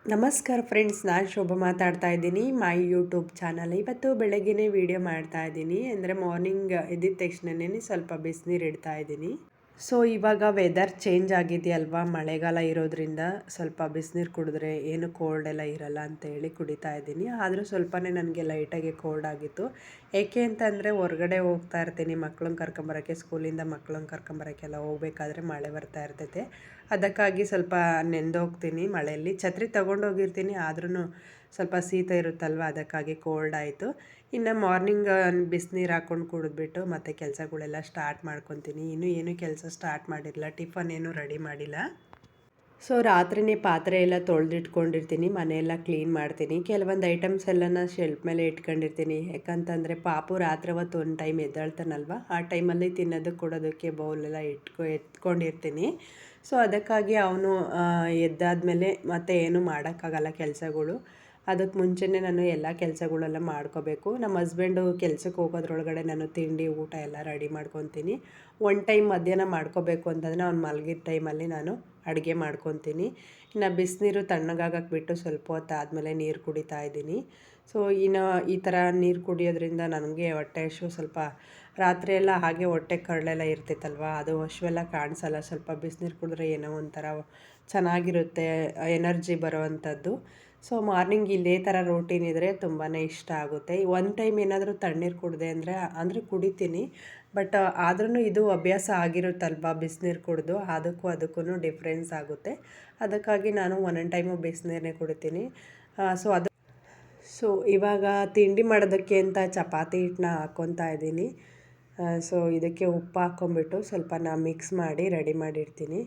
ನಮಸ್ಕಾರ ಫ್ರೆಂಡ್ಸ್, ನಾನು ಶೋಭಾ ಮಾತಾಡ್ತಾ ಇದ್ದೀನಿ ಮೈ ಯೂಟ್ಯೂಬ್ ಚಾನಲ್. ಇವತ್ತು ಬೆಳಗ್ಗೆನೇ ವೀಡಿಯೋ ಮಾಡ್ತಾ ಇದ್ದೀನಿ. ಅಂದರೆ ಮಾರ್ನಿಂಗ್ ಎದ್ದಿದ ತಕ್ಷಣನೇ ಸ್ವಲ್ಪ ಬಿಸಿನೀರು ಇಡ್ತಾ ಇದ್ದೀನಿ. ಸೊ ಇವಾಗ ವೆದರ್ ಚೇಂಜ್ ಆಗಿದೆಯಲ್ವಾ, ಮಳೆಗಾಲ ಇರೋದ್ರಿಂದ ಸ್ವಲ್ಪ ಬಿಸಿನೀರು ಕುಡಿದ್ರೆ ಏನು ಕೋಲ್ಡ್ ಎಲ್ಲ ಇರಲ್ಲ ಅಂತ ಹೇಳಿ ಕುಡಿತಾ ಇದ್ದೀನಿ. ಆದರೂ ಸ್ವಲ್ಪನೇ ನನಗೆ ಲೈಟಾಗಿ ಕೋಲ್ಡ್ ಆಗಿತ್ತು. ಏಕೆ ಅಂತಂದರೆ ಹೊರಗಡೆ ಹೋಗ್ತಾ ಇರ್ತೀನಿ ಮಕ್ಳನ್ನ ಕರ್ಕೊಂಬರೋಕ್ಕೆ, ಸ್ಕೂಲಿಂದ ಮಕ್ಳನ್ನ ಕರ್ಕೊಂಬರೋಕ್ಕೆಲ್ಲ ಹೋಗ್ಬೇಕಾದ್ರೆ ಮಳೆ ಬರ್ತಾ ಇರ್ತೈತೆ. ಅದಕ್ಕಾಗಿ ಸ್ವಲ್ಪ ನೆಂದೋಗ್ತೀನಿ ಮಳೆಯಲ್ಲಿ. ಛತ್ರಿ ತೊಗೊಂಡೋಗಿರ್ತೀನಿ, ಆದ್ರೂ ಸ್ವಲ್ಪ ಶೀತ ಇರುತ್ತಲ್ವ, ಅದಕ್ಕಾಗಿ ಕೋಲ್ಡ್ ಆಯಿತು. ಇನ್ನು ಮಾರ್ನಿಂಗ್ ಬಿಸಿನೀರು ಹಾಕ್ಕೊಂಡು ಕುಡಿದ್ಬಿಟ್ಟು ಮತ್ತೆ ಕೆಲಸಗಳೆಲ್ಲ ಸ್ಟಾರ್ಟ್ ಮಾಡ್ಕೊತೀನಿ. ಇನ್ನೂ ಏನೂ ಕೆಲಸ ಸ್ಟಾರ್ಟ್ ಮಾಡಿರಲಿಲ್ಲ, ಟಿಫನ್ ಏನೂ ರೆಡಿ ಮಾಡಿಲ್ಲ. ಸೊ ರಾತ್ರಿನೇ ಪಾತ್ರೆ ಎಲ್ಲ ತೊಳೆದಿಟ್ಕೊಂಡಿರ್ತೀನಿ, ಮನೆಯೆಲ್ಲ ಕ್ಲೀನ್ ಮಾಡ್ತೀನಿ. ಕೆಲವೊಂದು ಐಟಮ್ಸ್ ಎಲ್ಲನ ಶೆಲ್ಫ್ ಮೇಲೆ ಇಟ್ಕೊಂಡಿರ್ತೀನಿ. ಯಾಕಂತಂದರೆ ಪಾಪು ರಾತ್ರಿ ಹೊತ್ತು ಒಂದು ಟೈಮ್ ಎದ್ದೇಳ್ತಾನಲ್ವ, ಆ ಟೈಮಲ್ಲಿ ತಿನ್ನೋದಕ್ಕೆ ಕೊಡೋದಕ್ಕೆ ಬೌಲೆಲ್ಲ ಎತ್ಕೊಂಡಿರ್ತೀನಿ. ಸೊ ಅದಕ್ಕಾಗಿ ಅವನು ಎದ್ದಾದಮೇಲೆ ಮತ್ತೆ ಏನೂ ಮಾಡೋಕ್ಕಾಗಲ್ಲ ಕೆಲಸಗಳು. ಅದಕ್ಕೆ ಮುಂಚೆನೇ ನಾನು ಎಲ್ಲ ಕೆಲಸಗಳೆಲ್ಲ ಮಾಡ್ಕೋಬೇಕು. ನಮ್ಮ ಹಸ್ಬೆಂಡು ಕೆಲ್ಸಕ್ಕೆ ಹೋಗೋದ್ರೊಳಗಡೆ ನಾನು ತಿಂಡಿ ಊಟ ಎಲ್ಲ ರೆಡಿ ಮಾಡ್ಕೊತೀನಿ. ಒನ್ ಟೈಮ್ ಮಧ್ಯಾಹ್ನ ಮಾಡ್ಕೋಬೇಕು ಅಂತಂದರೆ ಅವ್ನು ಮಲಗಿದ ಟೈಮಲ್ಲಿ ನಾನು ಅಡುಗೆ ಮಾಡ್ಕೊತೀನಿ. ಇನ್ನು ಬಿಸಿನೀರು ತಣ್ಣಗಾಗಕ್ಕೆ ಬಿಟ್ಟು ಸ್ವಲ್ಪ ಹೊತ್ತು ಆದಮೇಲೆ ನೀರು ಕುಡಿತಾ ಇದ್ದೀನಿ. ಸೊ ಇನ್ನು ಈ ಥರ ನೀರು ಕುಡಿಯೋದ್ರಿಂದ ನನಗೆ ಹೊಟ್ಟೆ ಹಸಿವು ಸ್ವಲ್ಪ ರಾತ್ರಿ ಎಲ್ಲ ಹಾಗೆ ಹೊಟ್ಟೆ ಕರಳೆಲ್ಲ ಇರ್ತೈತಲ್ವ, ಅದು ಹಸಿವೆಲ್ಲ ಕಾಣಿಸಲ್ಲ. ಸ್ವಲ್ಪ ಬಿಸಿನೀರು ಕುಡಿದ್ರೆ ಏನೋ ಒಂಥರ ಚೆನ್ನಾಗಿರುತ್ತೆ, ಎನರ್ಜಿ ಬರೋವಂಥದ್ದು. ಸೊ ಮಾರ್ನಿಂಗ್ ಇದೇ ಥರ ರೂಟೀನ್ ಇದ್ದರೆ ತುಂಬಾ ಇಷ್ಟ ಆಗುತ್ತೆ. ಒಂದು ಟೈಮ್ ಏನಾದರೂ ತಣ್ಣೀರು ಕುಡಿದೆ ಅಂದರೆ ಕುಡಿತೀನಿ. ಬಟ್ ಆದ್ರೂ ಇದು ಅಭ್ಯಾಸ ಆಗಿರುತ್ತಲ್ವ ಬಿಸಿನೀರು ಕುಡಿದು, ಅದಕ್ಕೂ ಡಿಫ್ರೆನ್ಸ್ ಆಗುತ್ತೆ. ಅದಕ್ಕಾಗಿ ನಾನು ಒಂದೊಂದು ಟೈಮು ಬಿಸಿನೀರನ್ನೇ ಕುಡಿತೀನಿ. ಸೊ ಇವಾಗ ತಿಂಡಿ ಮಾಡೋದಕ್ಕೆ ಅಂತ ಚಪಾತಿ ಹಿಟ್ಟನ್ನ ಹಾಕ್ಕೊತಾ ಇದ್ದೀನಿ. ಸೊ ಇದಕ್ಕೆ ಉಪ್ಪು ಹಾಕ್ಕೊಂಬಿಟ್ಟು ಸ್ವಲ್ಪ ಮಿಕ್ಸ್ ಮಾಡಿ ರೆಡಿ ಮಾಡಿರ್ತೀನಿ.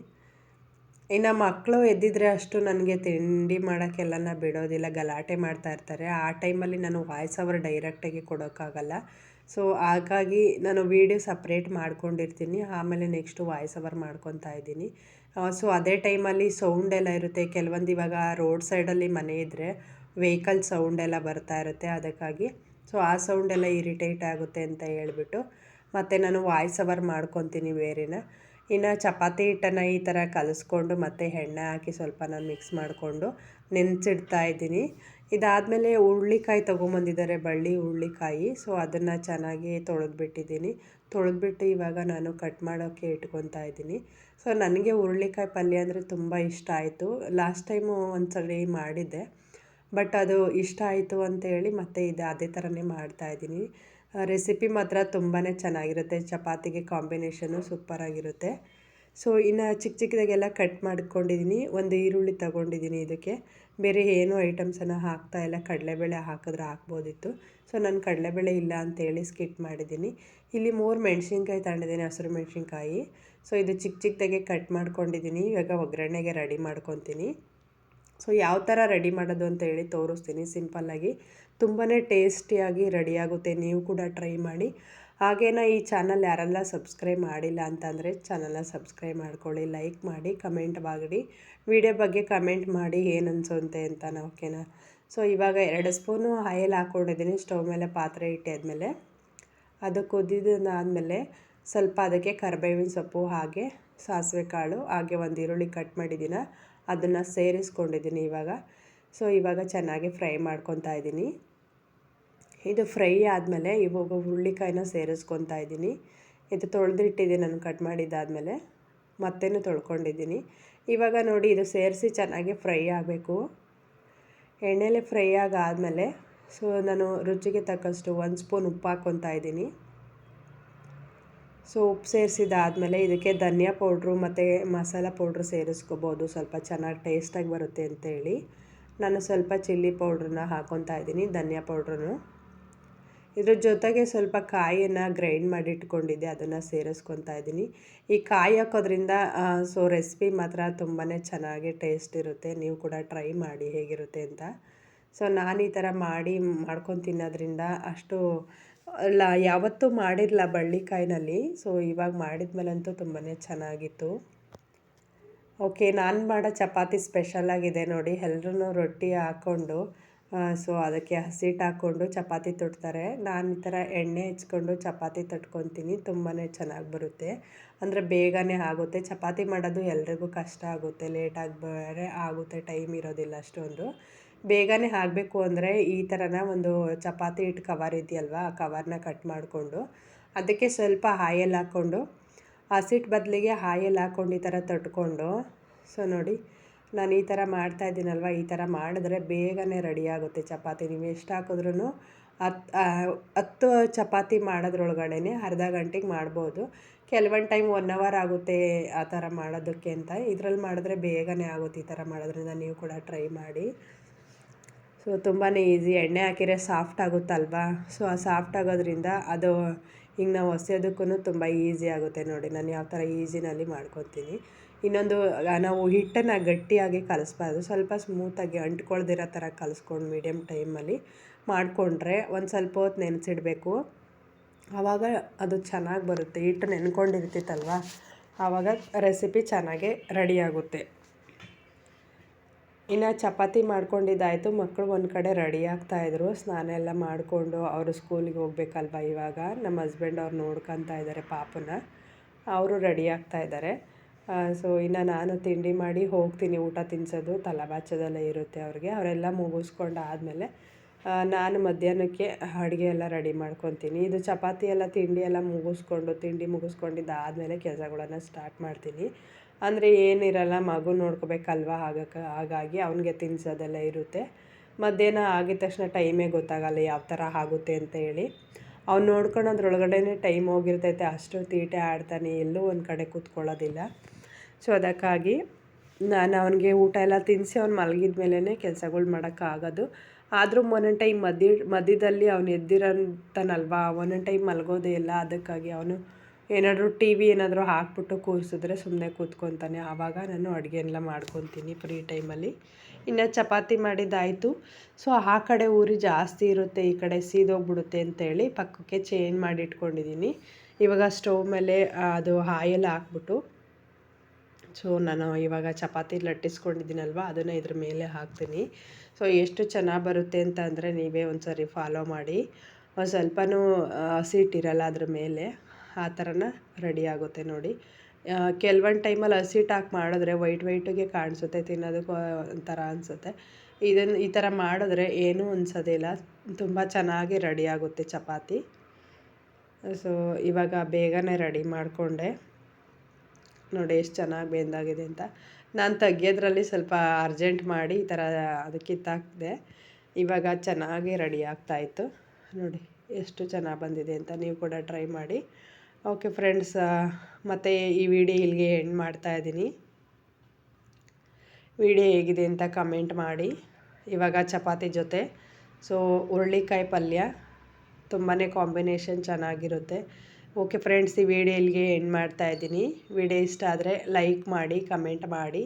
ಇನ್ನು ಮಕ್ಕಳು ಎದ್ದಿದ್ರೆ ಅಷ್ಟು ನನಗೆ ತಿಂಡಿ ಮಾಡೋಕ್ಕೆಲ್ಲನ ಬಿಡೋದಿಲ್ಲ, ಗಲಾಟೆ ಮಾಡ್ತಾಯಿರ್ತಾರೆ. ಆ ಟೈಮಲ್ಲಿ ನಾನು ವಾಯ್ಸ್ ಓವರ್ ಡೈರೆಕ್ಟಾಗಿ ಕೊಡೋಕ್ಕಾಗಲ್ಲ. ಸೊ ಹಾಗಾಗಿ ನಾನು ವೀಡಿಯೋ ಸಪ್ರೇಟ್ ಮಾಡ್ಕೊಂಡಿರ್ತೀನಿ, ಆಮೇಲೆ ನೆಕ್ಸ್ಟು ವಾಯ್ಸ್ ಓವರ್ ಮಾಡ್ಕೊತಾ ಇದ್ದೀನಿ. ಸೊ ಅದೇ ಟೈಮಲ್ಲಿ ಸೌಂಡೆಲ್ಲ ಇರುತ್ತೆ. ಕೆಲವೊಂದು ಇವಾಗ ರೋಡ್ ಸೈಡಲ್ಲಿ ಮನೆ ಇದ್ದರೆ ವೆಹಿಕಲ್ ಸೌಂಡೆಲ್ಲ ಬರ್ತಾ ಇರುತ್ತೆ. ಅದಕ್ಕಾಗಿ ಸೊ ಆ ಸೌಂಡೆಲ್ಲ ಇರಿಟೇಟ್ ಆಗುತ್ತೆ ಅಂತ ಹೇಳ್ಬಿಟ್ಟು ಮತ್ತು ನಾನು ವಾಯ್ಸ್ ಓವರ್ ಮಾಡ್ಕೊತೀನಿ ಬೇರೆನ. ಇನ್ನು ಚಪಾತಿ ಹಿಟ್ಟನ್ನು ಈ ಥರ ಕಲಿಸ್ಕೊಂಡು ಮತ್ತು ಎಣ್ಣೆ ಹಾಕಿ ಸ್ವಲ್ಪ ನಾನು ಮಿಕ್ಸ್ ಮಾಡಿಕೊಂಡು ನೆನೆಸಿಡ್ತಾ ಇದ್ದೀನಿ. ಇದಾದಮೇಲೆ ಹುರುಳಿಕಾಯಿ ತೊಗೊಂಬಂದಿದ್ದಾರೆ, ಬಳ್ಳಿ ಹುರುಳಿಕಾಯಿ. ಸೊ ಅದನ್ನು ಚೆನ್ನಾಗಿ ತೊಳೆದ್ಬಿಟ್ಟಿದ್ದೀನಿ. ತೊಳೆದ್ಬಿಟ್ಟು ಇವಾಗ ನಾನು ಕಟ್ ಮಾಡೋಕ್ಕೆ ಇಟ್ಕೊತಾ ಇದ್ದೀನಿ. ಸೊ ನನಗೆ ಹುರುಳಿಕಾಯಿ ಪಲ್ಯ ಅಂದರೆ ತುಂಬ ಇಷ್ಟ ಆಯಿತು. ಲಾಸ್ಟ್ ಟೈಮು ಒಂದು ಸಲ ಮಾಡಿದ್ದೆ, ಬಟ್ ಅದು ಇಷ್ಟ ಆಯಿತು ಅಂತೇಳಿ ಮತ್ತೆ ಇದು ಅದೇ ಥರನೇ ಮಾಡ್ತಾಯಿದ್ದೀನಿ. ರೆಸಿಪಿ ಮಾತ್ರ ತುಂಬಾ ಚೆನ್ನಾಗಿರುತ್ತೆ, ಚಪಾತಿಗೆ ಕಾಂಬಿನೇಷನ್ನು ಸೂಪರಾಗಿರುತ್ತೆ. ಸೊ ಇನ್ನು ಚಿಕ್ಕ ಚಿಕ್ಕದಾಗೆಲ್ಲ ಕಟ್ ಮಾಡ್ಕೊಂಡಿದ್ದೀನಿ. ಒಂದು ಈರುಳ್ಳಿ ತೊಗೊಂಡಿದ್ದೀನಿ. ಇದಕ್ಕೆ ಬೇರೆ ಏನೂ ಐಟಮ್ಸನ್ನು ಹಾಕ್ತಾಯಿಲ್ಲ, ಕಡಲೆಬೇಳೆ ಹಾಕಿದ್ರೆ ಹಾಕ್ಬೋದಿತ್ತು. ಸೊ ನಾನು ಕಡಲೆಬೇಳೆ ಇಲ್ಲ ಅಂತೇಳಿ ಸ್ಕಿಪ್ ಮಾಡಿದ್ದೀನಿ. ಇಲ್ಲಿ 3 ಮೆಣಸಿನ್ಕಾಯಿ ತಗೊಂಡಿದ್ದೀನಿ, ಹಸಿರು ಮೆಣಸಿನ್ಕಾಯಿ. ಸೊ ಇದು ಚಿಕ್ಕ ಚಿಕ್ಕದಾಗೆ ಕಟ್ ಮಾಡ್ಕೊಂಡಿದ್ದೀನಿ. ಇವಾಗ ಒಗ್ಗರಣೆಗೆ ರೆಡಿ ಮಾಡ್ಕೊತೀನಿ. ಸೊ ಯಾವ ಥರ ರೆಡಿ ಮಾಡೋದು ಅಂತ ಹೇಳಿ ತೋರಿಸ್ತೀನಿ ಸಿಂಪಲ್ಲಾಗಿ. ತುಂಬಾ ಟೇಸ್ಟಿಯಾಗಿ ರೆಡಿಯಾಗುತ್ತೆ, ನೀವು ಕೂಡ ಟ್ರೈ ಮಾಡಿ. ಹಾಗೇನ ಈ ಚಾನಲ್ ಯಾರೆಲ್ಲ ಸಬ್ಸ್ಕ್ರೈಬ್ ಮಾಡಿಲ್ಲ ಅಂತಂದರೆ ಚಾನಲ್ನ ಸಬ್ಸ್ಕ್ರೈಬ್ ಮಾಡ್ಕೊಳ್ಳಿ, ಲೈಕ್ ಮಾಡಿ, ಕಮೆಂಟ್ ಮಾಡಿ, ವಿಡಿಯೋ ಬಗ್ಗೆ ಕಮೆಂಟ್ ಮಾಡಿ ಏನು ಅನ್ಸುತ್ತೆ ಅಂತ. ಓಕೆನಾ? ಸೊ ಇವಾಗ 2 ಸ್ಪೂನು ಆಯಿಲ್ ಹಾಕ್ಕೊಂಡಿದ್ದೀನಿ. ಸ್ಟವ್ ಮೇಲೆ ಪಾತ್ರೆ ಇಟ್ಟಾದ್ಮೇಲೆ ಅದು ಕುದಿದಾದಮೇಲೆ ಸ್ವಲ್ಪ ಅದಕ್ಕೆ ಕರಿಬೇವಿನ ಸೊಪ್ಪು, ಹಾಗೆ ಸಾಸಿವೆ ಕಾಳು, ಹಾಗೆ ಒಂದು ಈರುಳ್ಳಿ ಕಟ್ ಮಾಡಿದ್ದೀನಿ, ಅದನ್ನು ಸೇರಿಸ್ಕೊಂಡಿದ್ದೀನಿ ಇವಾಗ. ಸೊ ಇವಾಗ ಚೆನ್ನಾಗಿ ಫ್ರೈ ಮಾಡ್ಕೊತಾ ಇದ್ದೀನಿ. ಇದು ಫ್ರೈ ಆದಮೇಲೆ ಇವಾಗ ಹುರುಳಿಕಾಯಿನ ಸೇರಿಸ್ಕೊತಾ ಇದ್ದೀನಿ. ಇದು ತೊಳೆದಿಟ್ಟಿದ್ದೀನಿ ನಾನು ಕಟ್ ಮಾಡಿದ್ದಾದಮೇಲೆ, ಮತ್ತೇನು ತೊಳ್ಕೊಂಡಿದ್ದೀನಿ. ಇವಾಗ ನೋಡಿ, ಇದು ಸೇರಿಸಿ ಚೆನ್ನಾಗಿ ಫ್ರೈ ಆಗಬೇಕು. ಎಣ್ಣೆಲೆ ಫ್ರೈ ಆದಮೇಲೆ ಸೊ ನಾನು ರುಚಿಗೆ ತಕ್ಕಷ್ಟು 1 ಸ್ಪೂನ್ ಉಪ್ಪು ಹಾಕ್ಕೊತಾ ಇದ್ದೀನಿ. ಸೊ ಉಪ್ಪು ಸೇರಿಸಿದಾದಮೇಲೆ ಇದಕ್ಕೆ ಧನಿಯಾ ಪೌಡ್ರು ಮತ್ತು ಮಸಾಲ ಪೌಡ್ರು ಸೇರಿಸ್ಕೋಬೋದು, ಸ್ವಲ್ಪ ಚೆನ್ನಾಗಿ ಟೇಸ್ಟಾಗಿ ಬರುತ್ತೆ ಅಂತೇಳಿ. ನಾನು ಸ್ವಲ್ಪ ಚಿಲ್ಲಿ ಪೌಡ್ರನ್ನ ಹಾಕ್ಕೊತಾ ಇದ್ದೀನಿ, ಧನಿಯಾ ಪೌಡ್ರನ್ನು. ಇದ್ರ ಜೊತೆಗೆ ಸ್ವಲ್ಪ ಕಾಯಿಯನ್ನು ಗ್ರೈಂಡ್ ಮಾಡಿ ಇಟ್ಕೊಂಡಿದ್ದೆ, ಅದನ್ನು ಸೇರಿಸ್ಕೊತಾ ಇದ್ದೀನಿ. ಈ ಕಾಯಿ ಹಾಕೋದ್ರಿಂದ ಸೊ ರೆಸಿಪಿ ಮಾತ್ರ ತುಂಬಾ ಚೆನ್ನಾಗಿ ಟೇಸ್ಟ್ ಇರುತ್ತೆ. ನೀವು ಕೂಡ ಟ್ರೈ ಮಾಡಿ ಹೇಗಿರುತ್ತೆ ಅಂತ. ಸೊ ನಾನು ಈ ಥರ ಮಾಡ್ಕೊಂಡು ತಿನ್ನೋದ್ರಿಂದ ಅಷ್ಟು ಯಾವತ್ತೂ ಮಾಡಿರಲಿಲ್ಲ ಬಳ್ಳಿಕಾಯಿನಲ್ಲಿ. ಸೊ ಇವಾಗ ಮಾಡಿದ್ಮೇಲಂತೂ ತುಂಬಾ ಚೆನ್ನಾಗಿತ್ತು. ಓಕೆ, ನಾನು ಮಾಡೋ ಚಪಾತಿ ಸ್ಪೆಷಲಾಗಿದೆ ನೋಡಿ. ಎಲ್ಲರೂ ರೊಟ್ಟಿ ಹಾಕ್ಕೊಂಡು ಸೊ ಅದಕ್ಕೆ ಹಸಿಟ್ಟು ಹಾಕ್ಕೊಂಡು ಚಪಾತಿ ತಟ್ತಾರೆ. ನಾನು ಈ ಥರ ಎಣ್ಣೆ ಹಚ್ಕೊಂಡು ಚಪಾತಿ ತಟ್ಕೊತೀನಿ. ತುಂಬಾ ಚೆನ್ನಾಗಿ ಬರುತ್ತೆ, ಅಂದರೆ ಬೇಗನೆ ಆಗುತ್ತೆ. ಚಪಾತಿ ಮಾಡೋದು ಎಲ್ರಿಗೂ ಕಷ್ಟ ಆಗುತ್ತೆ, ಲೇಟಾಗಿ ಬೇರೆ ಆಗುತ್ತೆ, ಟೈಮ್ ಇರೋದಿಲ್ಲ ಅಷ್ಟೊಂದು. ಬೇಗನೆ ಆಗಬೇಕು ಅಂದರೆ ಈ ಥರನ ಒಂದು ಚಪಾತಿ ಹಿಟ್ಟು ಕವರ್ ಇದೆಯಲ್ವ, ಆ ಕವರ್ನ ಕಟ್ ಮಾಡಿಕೊಂಡು ಅದಕ್ಕೆ ಸ್ವಲ್ಪ ಆಯಲ್ ಹಾಕ್ಕೊಂಡು, ಹಸಿಟ್ಟು ಬದಲಿಗೆ ಆಯಲ್ ಹಾಕ್ಕೊಂಡು ಈ ಥರ ತಟ್ಕೊಂಡು, ಸೊ ನೋಡಿ ನಾನು ಈ ಥರ ಮಾಡ್ತಾಯಿದ್ದೀನಲ್ವ, ಈ ಥರ ಮಾಡಿದ್ರೆ ಬೇಗನೆ ರೆಡಿ ಆಗುತ್ತೆ ಚಪಾತಿ. ನೀವು ಎಷ್ಟು ಹಾಕಿದ್ರೂ 10 ಚಪಾತಿ ಮಾಡೋದ್ರೊಳಗಡೆ ಅರ್ಧ ಗಂಟೆಗೆ ಮಾಡ್ಬೋದು. ಕೆಲವೊಂದು ಟೈಮ್ 1 ಅವರ್ ಆಗುತ್ತೆ ಆ ಥರ ಮಾಡೋದಕ್ಕೆ ಅಂತ. ಇದರಲ್ಲಿ ಮಾಡಿದ್ರೆ ಬೇಗನೆ ಆಗುತ್ತೆ. ಈ ಥರ ಮಾಡೋದ್ರಿಂದ ನೀವು ಕೂಡ ಟ್ರೈ ಮಾಡಿ. ಸೊ ತುಂಬಾ ಈಸಿ. ಎಣ್ಣೆ ಹಾಕಿದ್ರೆ ಸಾಫ್ಟ್ ಆಗುತ್ತಲ್ವಾ, ಸೊ ಆ ಸಾಫ್ಟ್ ಆಗೋದ್ರಿಂದ ಅದು ಹಿಂಗೆ ನಾವು ಹೊಸೆಯೋದಕ್ಕೂ ತುಂಬ ಈಸಿ ಆಗುತ್ತೆ. ನೋಡಿ ನಾನು ಯಾವ ಥರ ಈಸಿನಲ್ಲಿ ಮಾಡ್ಕೊತೀನಿ. ಇನ್ನೊಂದು, ನಾವು ಹಿಟ್ಟನ್ನು ಗಟ್ಟಿಯಾಗಿ ಕಲಿಸ್ಬಾರ್ದು, ಸ್ವಲ್ಪ ಸ್ಮೂತಾಗಿ ಅಂಟ್ಕೊಳ್ದಿರೋ ಥರ ಕಲಿಸ್ಕೊಂಡು ಮೀಡಿಯಮ್ ಟೈಮಲ್ಲಿ ಮಾಡಿಕೊಂಡ್ರೆ ಒಂದು ಸ್ವಲ್ಪ ಹೊತ್ತು ನೆನೆಸಿಡಬೇಕು. ಆವಾಗ ಅದು ಚೆನ್ನಾಗಿ ಬರುತ್ತೆ. ಹಿಟ್ಟು ನೆನ್ಕೊಂಡಿರ್ತಿತ್ತಲ್ವ, ಆವಾಗ ರೆಸಿಪಿ ಚೆನ್ನಾಗೇ ರೆಡಿಯಾಗುತ್ತೆ. ಇನ್ನು ಚಪಾತಿ ಮಾಡ್ಕೊಂಡಿದ್ದಾಯಿತು. ಮಕ್ಕಳು ಒಂದು ಕಡೆ ರೆಡಿ ಆಗ್ತಾಯಿದ್ರು, ಸ್ನಾನ ಎಲ್ಲ ಮಾಡಿಕೊಂಡು. ಅವರು ಸ್ಕೂಲಿಗೆ ಹೋಗ್ಬೇಕಲ್ವ ಇವಾಗ. ನಮ್ಮ ಹಸ್ಬೆಂಡ್ ಅವ್ರು ನೋಡ್ಕೊತಾ ಇದ್ದಾರೆ ಪಾಪನ, ಅವರು ರೆಡಿ ಆಗ್ತಾಯಿದ್ದಾರೆ. ಸೊ ಇನ್ನು ನಾನು ತಿಂಡಿ ಮಾಡಿ ಹೋಗ್ತೀನಿ. ಊಟ ತಿನ್ನಿಸೋದು ತಲೆಬಾಚೋದೆಲ್ಲ ಇರುತ್ತೆ ಅವ್ರಿಗೆ. ಅವರೆಲ್ಲ ಮುಗಿಸ್ಕೊಂಡು ಆದಮೇಲೆ ನಾನು ಮಧ್ಯಾಹ್ನಕ್ಕೆ ಅಡುಗೆ ಎಲ್ಲ ರೆಡಿ ಮಾಡ್ಕೊತೀನಿ. ಇದು ಚಪಾತಿ ಎಲ್ಲ ತಿಂಡಿ ಎಲ್ಲ ತಿಂಡಿ ಮುಗಿಸ್ಕೊಂಡಿದ್ದಾದಮೇಲೆ ಕೆಲಸಗಳನ್ನು ಸ್ಟಾರ್ಟ್ ಮಾಡ್ತೀನಿ. ಅಂದರೆ ಏನಿರಲ್ಲ, ಮಗು ನೋಡ್ಕೋಬೇಕಲ್ವ, ಹಾಗಾಗಿ ಅವನಿಗೆ ತಿನ್ನಿಸೋದೆಲ್ಲ ಇರುತ್ತೆ. ಮಧ್ಯಾಹ್ನ ಆಗಿದ ತಕ್ಷಣ ಟೈಮೇ ಗೊತ್ತಾಗಲ್ಲ ಯಾವ ಥರ ಆಗುತ್ತೆ ಅಂತ ಹೇಳಿ. ಅವ್ನು ನೋಡ್ಕೊಳೋದ್ರೊಳಗಡೆ ಟೈಮ್ ಹೋಗಿರ್ತೈತೆ. ಅಷ್ಟು ತೀಟೆ ಆಡ್ತಾನೆ, ಎಲ್ಲೂ ಒಂದು ಕಡೆ ಕೂತ್ಕೊಳ್ಳೋದಿಲ್ಲ. ಸೊ ಅದಕ್ಕಾಗಿ ನಾನು ಅವನಿಗೆ ಊಟ ಎಲ್ಲ ತಿನ್ನಿಸಿ ಅವ್ನು ಮಲಗಿದ ಮೇಲೇ ಕೆಲಸಗಳು ಮಾಡೋಕ್ಕಾಗೋದು. ಆದರೂ ಒಂದೊಂದು ಟೈಮ್ ಮಧ್ಯದಲ್ಲಿ ಅವನು ಎದ್ದಿರೋಂತಾನಲ್ವ, ಒಂದೊಂದು ಟೈಮ್ ಮಲಗೋದೇ ಇಲ್ಲ. ಅದಕ್ಕಾಗಿ ಅವನು ಏನಾದರೂ ಟಿ ವಿ ಏನಾದರೂ ಹಾಕ್ಬಿಟ್ಟು ಕೂರಿಸಿದ್ರೆ ಸುಮ್ಮನೆ ಕೂತ್ಕೊತಾನೆ. ಆವಾಗ ನಾನು ಅಡುಗೆ ಎಲ್ಲ ಮಾಡ್ಕೊತೀನಿ ಫ್ರೀ ಟೈಮಲ್ಲಿ. ಇನ್ನು ಚಪಾತಿ ಮಾಡಿದ್ದಾಯಿತು. ಸೊ ಆ ಕಡೆ ಉರಿ ಜಾಸ್ತಿ ಇರುತ್ತೆ, ಈ ಕಡೆ ಸೀದೋಗ್ಬಿಡುತ್ತೆ ಅಂತೇಳಿ ಪಕ್ಕಕ್ಕೆ ಚೇಂಜ್ ಮಾಡಿ ಇಟ್ಕೊಂಡಿದ್ದೀನಿ. ಇವಾಗ ಸ್ಟವ್ ಮೇಲೆ ಅದು ಆಯಲ್ ಹಾಕ್ಬಿಟ್ಟು, ಸೊ ನಾನು ಇವಾಗ ಚಪಾತಿ ಲಟ್ಟಿಸ್ಕೊಂಡಿದ್ದೀನಲ್ವ, ಅದನ್ನು ಇದ್ರ ಮೇಲೆ ಹಾಕ್ತೀನಿ. ಸೊ ಎಷ್ಟು ಚೆನ್ನಾಗಿ ಬರುತ್ತೆ ಅಂತ ಅಂದರೆ ನೀವೇ ಒಂದು ಸರಿ ಫಾಲೋ ಮಾಡಿ. ಒಂದು ಸ್ವಲ್ಪನೂ ಹಸಿಟ್ಟಿರಲ್ಲ ಅದ್ರ ಮೇಲೆ, ಆ ಥರನ ರೆಡಿ ಆಗುತ್ತೆ ನೋಡಿ. ಕೆಲವೊಂದು ಟೈಮಲ್ಲಿ ಹಸಿಟ್ಟು ಹಾಕಿ ಮಾಡಿದ್ರೆ ವೈಟಿಗೆ ಕಾಣಿಸುತ್ತೆ, ತಿನ್ನೋದಕ್ಕೆ ಒಂಥರ ಅನಿಸುತ್ತೆ. ಈ ಥರ ಮಾಡಿದ್ರೆ ಏನೂ ಅನ್ಸೋದಿಲ್ಲ, ತುಂಬ ಚೆನ್ನಾಗಿ ರೆಡಿ ಆಗುತ್ತೆ ಚಪಾತಿ. ಸೊ ಇವಾಗ ಬೇಗನೆ ರೆಡಿ ಮಾಡಿಕೊಂಡೆ. ನೋಡಿ ಎಷ್ಟು ಚೆನ್ನಾಗಿ ಬೆಂದಾಗಿದೆ ಅಂತ. ನಾನು ತೆಗಿಯೋದ್ರಲ್ಲಿ ಸ್ವಲ್ಪ ಅರ್ಜೆಂಟ್ ಮಾಡಿ ಈ ಥರ ಅದಕ್ಕೆ ಕಿತ್ತಾಕಿದೆ. ಇವಾಗ ಚೆನ್ನಾಗಿ ರೆಡಿ ಆಗ್ತಾಯಿತ್ತು. ನೋಡಿ ಎಷ್ಟು ಚೆನ್ನಾಗಿ ಬಂದಿದೆ ಅಂತ. ನೀವು ಕೂಡ ಟ್ರೈ ಮಾಡಿ. ಓಕೆ ಫ್ರೆಂಡ್ಸ್, ಮತ್ತು ಈ ವಿಡಿಯೋ ಇಲ್ಲಿಗೆ ಎಂಡ್ ಮಾಡ್ತಾಯಿದ್ದೀನಿ. ವಿಡಿಯೋ ಹೇಗಿದೆ ಅಂತ ಕಮೆಂಟ್ ಮಾಡಿ. ಇವಾಗ ಚಪಾತಿ ಜೊತೆ ಸೊ ಹುರುಳಿಕಾಯಿ ಪಲ್ಯ ತುಂಬಾ ಕಾಂಬಿನೇಷನ್ ಚೆನ್ನಾಗಿರುತ್ತೆ. ಓಕೆ ಫ್ರೆಂಡ್ಸ್, ಈ ವಿಡಿಯೋ ಇಲ್ಲಿಗೆ ಎಂಡ್ ಮಾಡ್ತಾಯಿದ್ದೀನಿ. ವಿಡಿಯೋ ಇಷ್ಟ ಆದರೆ ಲೈಕ್ ಮಾಡಿ, ಕಮೆಂಟ್ ಮಾಡಿ.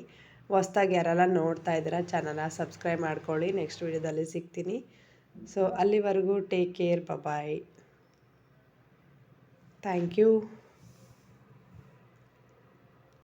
ಹೊಸ್ದಾಗಿ ಯಾರೆಲ್ಲ ನೋಡ್ತಾ ಇದ್ದೀರಾ ಚಾನಲ್ನ ಸಬ್ಸ್ಕ್ರೈಬ್ ಮಾಡ್ಕೊಳ್ಳಿ. ನೆಕ್ಸ್ಟ್ ವಿಡಿಯೋದಲ್ಲಿ ಸಿಗ್ತೀನಿ. ಸೊ ಅಲ್ಲಿವರೆಗೂ take care, bye. Thank you.